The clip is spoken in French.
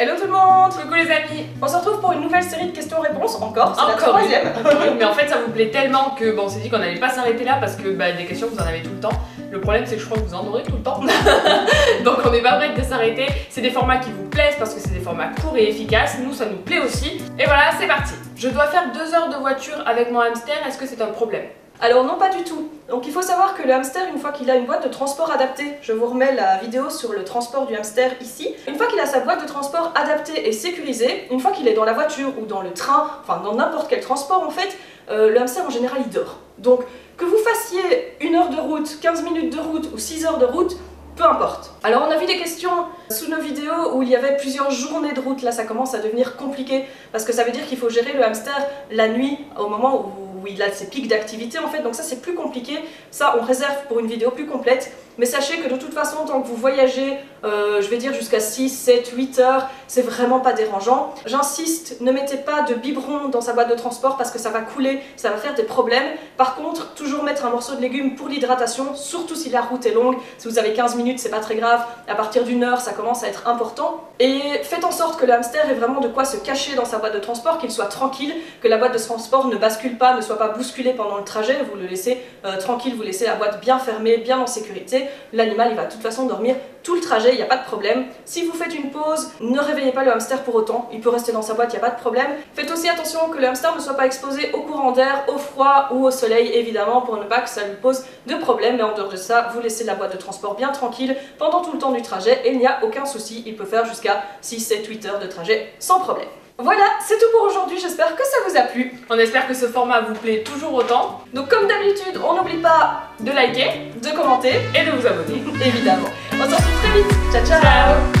Hello tout le monde! Coucou les amis! On se retrouve pour une nouvelle série de questions-réponses, encore, c'est la troisième. Mais en fait ça vous plaît tellement que bon, on s'est dit qu'on n'allait pas s'arrêter là parce que des questions vous en avez tout le temps. Le problème c'est que je crois que vous en aurez tout le temps. Donc on n'est pas prêts de s'arrêter. C'est des formats qui vous plaisent parce que c'est des formats courts et efficaces. Nous ça nous plaît aussi. Et voilà, c'est parti! Je dois faire 2 heures de voiture avec mon hamster, est-ce que c'est un problème? Alors non, pas du tout. Donc il faut savoir que le hamster, une fois qu'il a une boîte de transport adaptée, je vous remets la vidéo sur le transport du hamster ici, une fois qu'il a sa boîte de transport adaptée et sécurisée, une fois qu'il est dans la voiture ou dans le train, enfin dans n'importe quel transport en fait, le hamster en général il dort. Donc que vous fassiez 1 heure de route, 15 minutes de route ou 6 heures de route, peu importe. Alors on a vu des questions sous nos vidéos où il y avait plusieurs journées de route, là ça commence à devenir compliqué parce que ça veut dire qu'il faut gérer le hamster la nuit au moment où il a ses pics d'activité en fait, donc ça c'est plus compliqué, ça on réserve pour une vidéo plus complète, mais sachez que de toute façon tant que vous voyagez, je vais dire jusqu'à 6, 7, 8 heures, c'est vraiment pas dérangeant. J'insiste, ne mettez pas de biberon dans sa boîte de transport parce que ça va couler, ça va faire des problèmes. Par contre, toujours mettre un morceau de légumes pour l'hydratation, surtout si la route est longue, si vous avez 15 minutes c'est pas très grave, à partir d'1 heure ça commence à être important. Et faites en sorte que le hamster ait vraiment de quoi se cacher dans sa boîte de transport, qu'il soit tranquille, que la boîte de transport ne bascule pas, ne soit pas bousculé pendant le trajet, vous le laissez tranquille, vous laissez la boîte bien fermée, bien en sécurité, l'animal il va de toute façon dormir tout le trajet, il n'y a pas de problème. Si vous faites une pause, ne réveillez pas le hamster pour autant, il peut rester dans sa boîte, il n'y a pas de problème. Faites aussi attention que le hamster ne soit pas exposé au courant d'air, au froid ou au soleil évidemment pour ne pas que ça lui pose de problème, mais en dehors de ça, vous laissez la boîte de transport bien tranquille pendant tout le temps du trajet et il n'y a aucun souci, il peut faire jusqu'à 6, 7, 8 heures de trajet sans problème. Voilà, c'est tout pour aujourd'hui, j'espère que ça vous a plu. On espère que ce format vous plaît toujours autant. Donc comme d'habitude, on n'oublie pas de liker, de commenter et de vous abonner. Évidemment. On se retrouve très vite. Ciao ciao. Ciao.